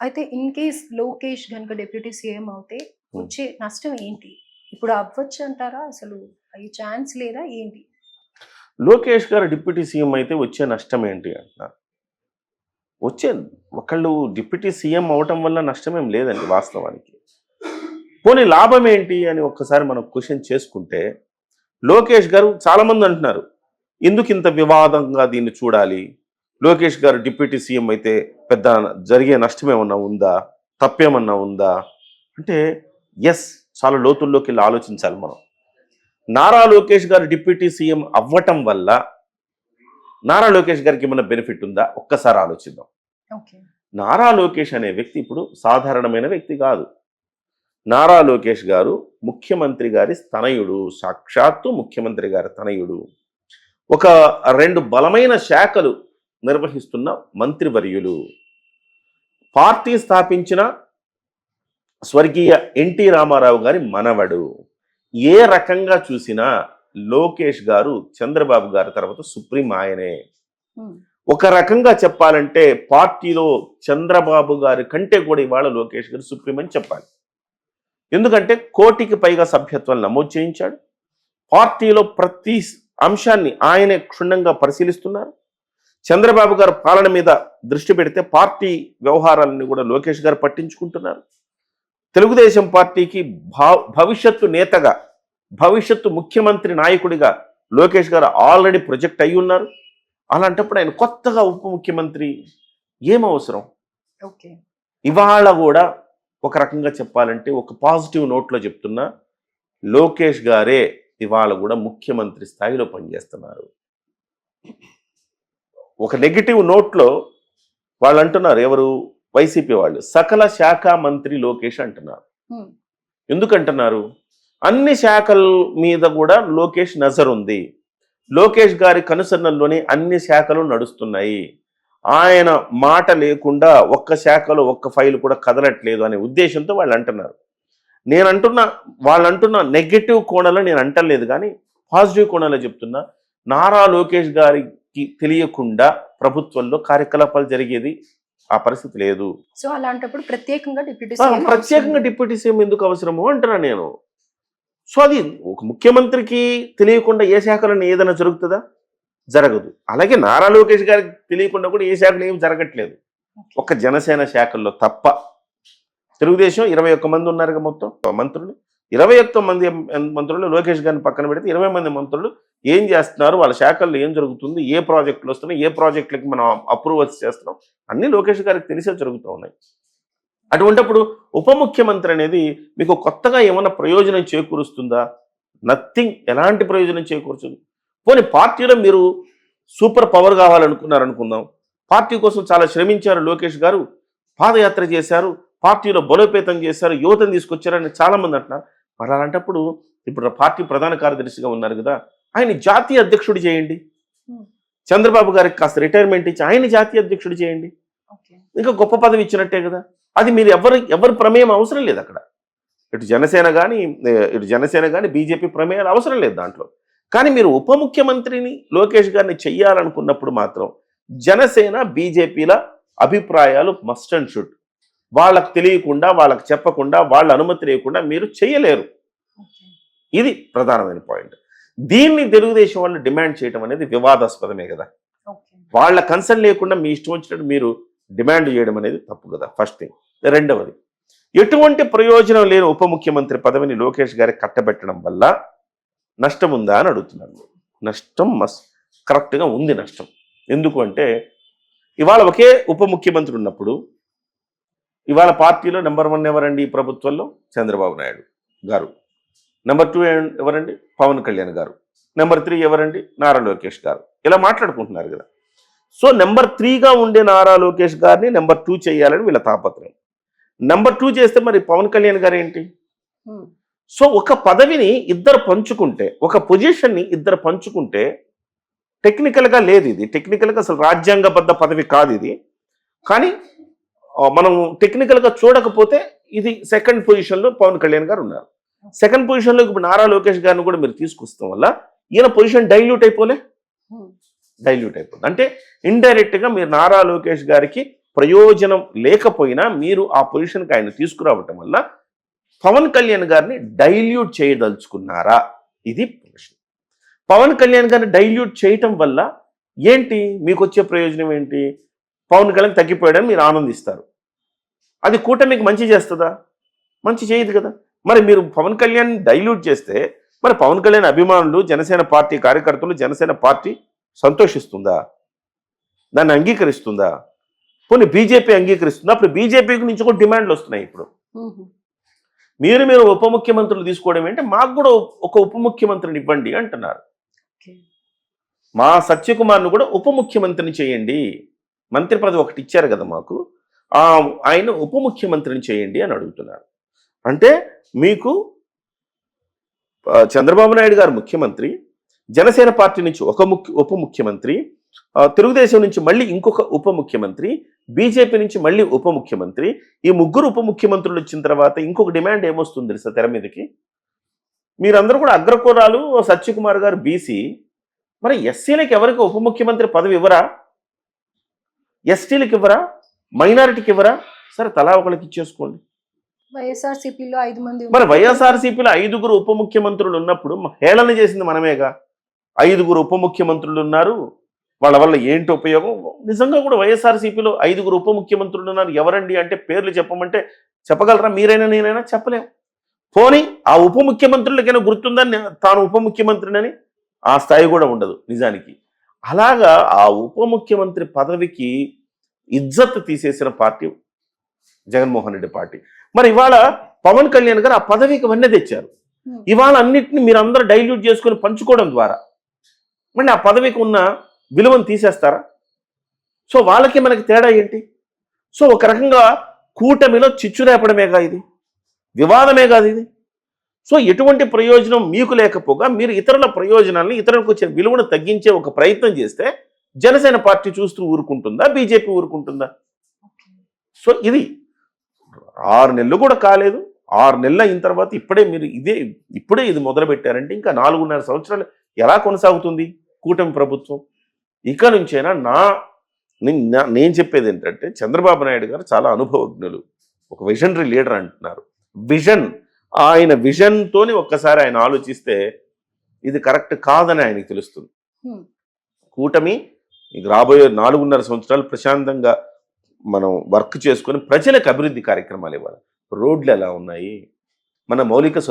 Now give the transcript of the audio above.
అయితే in case Lokesh గనుక deputy CM అవుతే హ్మ్. వచ్చే నష్టం ఏంటి? ఇప్పుడు అవ్వచ్చు అంటారా? అసలు అయ్యే ఛాన్స్ లేదా ఏంటి? లోకేష్ గారు డిప్యూటీ సీఎం అయితే వచ్చే నష్టం ఏంటి అంటున్నా? వచ్చే ఒకళ్ళు డిప్యూటీ సీఎం అవ్వటం వల్ల నష్టమేం లేదండి వాస్తవానికి. పోనీ లాభం ఏంటి అని ఒక్కసారి మనం క్వెషన్ చేసుకుంటే, లోకేష్ గారు చాలామంది అంటున్నారు, ఎందుకింత వివాదంగా దీన్ని చూడాలి? లోకేష్ గారు డిప్యూటీ సీఎం అయితే పెద్ద జరిగే నష్టమేమన్నా ఉందా? తప్పేమన్నా ఉందా? అంటే యెస్. చాలా లోతుల్లోకెళ్ళి ఆలోచించాలి మనం. నారా లోకేష్ గారు డిప్యూటీ సీఎం అవ్వటం వల్ల నారా లోకేష్ గారికి ఏమైనా బెనిఫిట్ ఉందా? ఒక్కసారి ఆలోచిద్దాం. ఓకే. నారా లోకేష్ అనే వ్యక్తి ఇప్పుడు సాధారణమైన వ్యక్తి కాదు. నారా లోకేష్ గారు ముఖ్యమంత్రి గారి తనయుడు. సాక్షాత్తు ముఖ్యమంత్రి గారి తనయుడు. ఒక 2 బలమైన శాఖలు నిర్వహిస్తున్న మంత్రివర్యులు. పార్టీ స్థాపించిన స్వర్గీయ ఎన్టీ రామారావు గారి మనవడు. ఏ రకంగా చూసినా లోకేష్ గారు చంద్రబాబు గారి తర్వాత సుప్రీం ఆయనే. హ్మ్. ఒక రకంగా చెప్పాలంటే పార్టీలో చంద్రబాబు గారి కంటే కూడా ఇవాళ లోకేష్ గారు సుప్రీం అని చెప్పాలి. ఎందుకంటే 1 కోటికి పైగా సభ్యత్వాలు నమోదు చేయించాడు. పార్టీలో ప్రతి అంశాన్ని ఆయనే క్షుణ్ణంగా పరిశీలిస్తున్నారు. చంద్రబాబు గారు పాలన మీద దృష్టి పెడితే పార్టీ వ్యవహారాలను కూడా లోకేష్ గారు పట్టించుకుంటున్నారు. తెలుగుదేశం పార్టీకి భవిష్యత్తు నేతగా, భవిష్యత్తు ముఖ్యమంత్రి నాయకుడిగా లోకేష్ గారు ఆల్రెడీ ప్రొజెక్ట్ అయి ఉన్నారు. అలాంటప్పుడు ఆయన కొత్తగా ఉప ముఖ్యమంత్రి ఏం అవసరం? ఓకే. ఇవాళ కూడా ఒక రకంగా చెప్పాలంటే ఒక పాజిటివ్ నోట్లో చెప్తున్నా, లోకేష్ గారే ఇవాళ కూడా ముఖ్యమంత్రి స్థాయిలో పనిచేస్తున్నారు. ఒక నెగిటివ్ నోట్లో వాళ్ళు అంటున్నారు, ఎవరు? వైసీపీ వాళ్ళు, సకల శాఖ మంత్రి లోకేష్ అంటున్నారు. హ్మ్. ఎందుకంటున్నారు? అన్ని శాఖల మీద కూడా లోకేష్ నజర్ ఉంది. లోకేష్ గారి కనుసన్నల్లోనే అన్ని శాఖలు నడుస్తున్నాయి. ఆయన మాట లేకుండా ఒక్క శాఖలో ఒక్క ఫైల్ కూడా కదలట్లేదు అనే ఉద్దేశంతో వాళ్ళు అంటున్నారు. వాళ్ళు అంటున్న నెగటివ్ కోణంలో నేను అంటలేదు, కానీ పాజిటివ్ కోణంలో చెప్తున్నా. నారా లోకేష్ గారికి తెలియకుండా ప్రభుత్వంలో కార్యకలాపాలు జరిగేది ఆ పరిస్థితి లేదు. సో అలాంటప్పుడు ప్రత్యేకంగా డిప్యూటీ సీఎం ప్రత్యేకంగా డిప్యూటీ సీఎం ఎందుకు అవసరము అంటున్నా నేను. సో అది ఒక ముఖ్యమంత్రికి తెలియకుండా ఏ శాఖలను ఏదైనా జరుగుతుందా? జరగదు. అలాగే నారా లోకేష్ గారికి తెలియకుండా కూడా ఏ శాఖలు ఏమి జరగట్లేదు. ఒక్క జనసేన శాఖల్లో తప్ప. తెలుగుదేశం 21 మంది ఉన్నారు మొత్తం మంత్రులు. 21 మంది మంత్రులు లోకేష్ గారిని పక్కన పెడితే 20 మంది మంత్రులు ఏం చేస్తున్నారు, వాళ్ళ శాఖల్లో ఏం జరుగుతుంది, ఏ ప్రాజెక్టులు వస్తున్నాయి, ఏ ప్రాజెక్టులకి మనం అప్రూవల్స్ చేస్తున్నాం, అన్నీ లోకేష్ గారికి తెలిసే జరుగుతూ ఉన్నాయి. అటువంటిప్పుడు ఉప ముఖ్యమంత్రి అనేది మీకు కొత్తగా ఏమైనా ప్రయోజనం చేకూరుస్తుందా? నథింగ్. ఎలాంటి ప్రయోజనం చేకూరుతుంది? పోనీ పార్టీలో మీరు సూపర్ పవర్ కావాలనుకున్నారనుకుందాం. పార్టీ కోసం చాలా శ్రమించారు లోకేష్ గారు, పాదయాత్ర చేశారు, పార్టీలో బలోపేతం చేశారు, యువతను తీసుకొచ్చారని చాలామంది అంటున్నారు. మరి అలాంటప్పుడు ఇప్పుడు పార్టీ ప్రధాన కార్యదర్శిగా ఉన్నారు కదా, ఆయన జాతీయ అధ్యక్షుడు చేయండి. చంద్రబాబు గారికి కాస్త రిటైర్మెంట్ ఇచ్చి ఆయన జాతీయ అధ్యక్షుడు చేయండి. ఇంకా గొప్ప పదవి ఇచ్చినట్టే కదా. అది మీరు ఎవరి ప్రమేయం అవసరం లేదు అక్కడ. ఇటు జనసేన కానీ బీజేపీ ప్రమేయాలు అవసరం లేదు దాంట్లో. కానీ మీరు ఉప ముఖ్యమంత్రిని లోకేష్ గారిని చెయ్యాలనుకున్నప్పుడు మాత్రం జనసేన బీజేపీల అభిప్రాయాలు మస్ట్ అండ్ షుడ్. వాళ్ళకు తెలియకుండా, వాళ్ళకు చెప్పకుండా, వాళ్ళ అనుమతి లేకుండా మీరు చేయలేరు. ఇది ప్రధానమైన పాయింట్. దీన్ని తెలుగుదేశం వాళ్ళు డిమాండ్ చేయడం అనేది వివాదాస్పదమే కదా. వాళ్ళ కన్సర్న్ లేకుండా మీ ఇష్టం వచ్చినట్టు మీరు డిమాండ్ చేయడం అనేది తప్పు కదా. First thing. రెండవది, ఎటువంటి ప్రయోజనం లేని ఉప ముఖ్యమంత్రి పదవిని లోకేష్ గారికి కట్టబెట్టడం వల్ల నష్టం ఉందా అని అడుగుతున్నాను. నష్టం కరెక్ట్గా ఉంది నష్టం. ఎందుకు అంటే ఇవాళ ఒకే ఉప ముఖ్యమంత్రి ఉన్నప్పుడు ఇవాళ పార్టీలో నెంబర్ 1 ఎవరండి ఈ ప్రభుత్వంలో? చంద్రబాబు నాయుడు గారు. నెంబర్ 2 ఎవరండి? పవన్ కళ్యాణ్ గారు. నెంబర్ 3 ఎవరండి? నారా లోకేష్ గారు. ఇలా మాట్లాడుకుంటున్నారు కదా. సో నెంబర్ 3గా ఉండే నారా లోకేష్ గారిని నెంబర్ 2 చేయాలని వీళ్ళ తాపత్రయం. నెంబర్ 2 చేస్తే మరి పవన్ కళ్యాణ్ గారు ఏంటి? సో ఒక పదవిని ఇద్దరు పంచుకుంటే, ఒక పొజిషన్ని ఇద్దరు పంచుకుంటే టెక్నికల్గా లేదు ఇది. టెక్నికల్గా అసలు రాజ్యాంగబద్ధ పదవి కాదు ఇది. కానీ మనం టెక్నికల్గా చూడకపోతే ఇది సెకండ్ పొజిషన్లో పవన్ కళ్యాణ్ గారు ఉన్నారు. సెకండ్ పొజిషన్లో ఇప్పుడు నారా లోకేష్ గారిని కూడా మీరు తీసుకొస్తాం వల్ల ఈయన పొజిషన్ డైల్యూట్ అయిపోతుంది. అంటే ఇండైరెక్ట్గా మీరు నారా లోకేష్ గారికి ప్రయోజనం లేకపోయినా మీరు ఆ పొజిషన్కి ఆయన తీసుకురావటం వల్ల పవన్ కళ్యాణ్ గారిని డైల్యూట్ చేయదలుచుకున్నారా? ఇది ప్రశ్న. పవన్ కళ్యాణ్ గారిని డైల్యూట్ చేయటం వల్ల ఏంటి మీకు వచ్చే ప్రయోజనం ఏంటి? పవన్ కళ్యాణ్ తగ్గిపోయాడని మీరు ఆనందిస్తారు. అది కూటమికి మంచి చేస్తుందా? మంచి చేయదు కదా. మరి మీరు పవన్ కళ్యాణ్ డైల్యూట్ చేస్తే మరి పవన్ కళ్యాణ్ అభిమానులు, జనసేన పార్టీ కార్యకర్తలు, జనసేన పార్టీ సంతోషిస్తుందా? దాన్ని అంగీకరిస్తుందా? పోనీ బీజేపీ అంగీకరిస్తుందా? అప్పుడు బీజేపీ నుంచి కూడా డిమాండ్లు వస్తున్నాయి. ఇప్పుడు మీరు ఉప ముఖ్యమంత్రులు తీసుకోవడం ఏంటి? మాకు కూడా ఒక ఉప ముఖ్యమంత్రిని ఇవ్వండి అంటున్నారు. మా సత్యకుమార్ను కూడా ఉప ముఖ్యమంత్రిని చేయండి, మంత్రి పదవి ఒకటి ఇచ్చారు కదా మాకు, ఆయన ఉప ముఖ్యమంత్రిని చేయండి అని అడుగుతున్నారు. అంటే మీకు చంద్రబాబు నాయుడు గారు ముఖ్యమంత్రి, జనసేన పార్టీ నుంచి ఒక ఉప ముఖ్యమంత్రి, తెలుగుదేశం నుంచి మళ్ళీ ఇంకొక ఉప ముఖ్యమంత్రి, బీజేపీ నుంచి మళ్ళీ ఉప ముఖ్యమంత్రి. ఈ ముగ్గురు ఉప ముఖ్యమంత్రులు వచ్చిన తర్వాత ఇంకొక డిమాండ్ ఏమొస్తుంది తెలుసా తెర మీదకి? మీరందరూ కూడా అగ్రకురాలు, సత్యకుమార్ గారు బీసీ, మరి ఎస్సీలకు ఎవరికి ఉప ముఖ్యమంత్రి పదవి ఇవ్వరా? ఎస్టీలకు ఇవ్వరా? మైనారిటీకి ఇవ్వరా? సరే తలా ఒకరికి ఇచ్చేసుకోండి. వైఎస్ఆర్సీపీలో 5 మంది, మరి వైఎస్ఆర్సీపీలో 5గురు ఉప ముఖ్యమంత్రులు ఉన్నప్పుడు హేళన చేసింది మనమేగా. 5గురు ఉప ముఖ్యమంత్రులు ఉన్నారు, వాళ్ళ వల్ల ఏంటి ఉపయోగం? నిజంగా కూడా వైఎస్ఆర్సీపీలో 5గురు ఉప ముఖ్యమంత్రులు ఉన్నారు. ఎవరండి అంటే పేర్లు చెప్పమంటే చెప్పగలరా? మీరైనా నేనైనా చెప్పలేం. పోనీ ఆ ఉప ముఖ్యమంత్రులకైనా గుర్తుందని తాను ఉప ముఖ్యమంత్రినని ఆ స్థాయి కూడా ఉండదు నిజానికి. అలాగా ఆ ఉప ముఖ్యమంత్రి పదవికి ఇజ్జత్ తీసేసిన పార్టీ జగన్మోహన్ రెడ్డి పార్టీ. మరి ఇవాళ పవన్ కళ్యాణ్ గారు ఆ పదవికి వన్నె తెచ్చారు. ఇవాళ అన్నిటిని మీరందరూ డైల్యూట్ చేసుకొని పంచుకోవడం ద్వారా మళ్ళీ ఆ పదవికి ఉన్న విలువను తీసేస్తారా? సో వాళ్ళకి మనకి తేడా ఏంటి? సో ఒక రకంగా కూటమిలో చిచ్చు రేపడమేగా ఇది, వివాదమే కాదు ఇది. సో ఎటువంటి ప్రయోజనం మీకు లేకపోగా మీరు ఇతరుల ప్రయోజనాన్ని, ఇతరులకు వచ్చే విలువను తగ్గించే ఒక ప్రయత్నం చేస్తే జనసేన పార్టీ చూస్తూ ఊరుకుంటుందా? బీజేపీ ఊరుకుంటుందా? సో ఇది 6 నెలలు కూడా కాలేదు. 6 నెలలు అయిన తర్వాత ఇప్పుడే ఇది మొదలు పెట్టారంటే ఇంకా 4.5 సంవత్సరాలు ఎలా కొనసాగుతుంది కూటమి ప్రభుత్వం? ఇక నుంచైనా నేను చెప్పేది ఏంటంటే చంద్రబాబు నాయుడు గారు చాలా అనుభవజ్ఞులు, ఒక విజనరీ లీడర్ అంటున్నారు. ఆయన విజన్తోని ఒక్కసారి ఆయన ఆలోచిస్తే ఇది కరెక్ట్ కాదని ఆయనకి తెలుస్తుంది. కూటమి రాబోయే 4.5 సంవత్సరాలు ప్రశాంతంగా మనం వర్క్ చేసుకొని ప్రజలకు అభివృద్ధి కార్యక్రమాలు ఇవ్వాలి. రోడ్లు ఎలా ఉన్నాయి, మన మౌలిక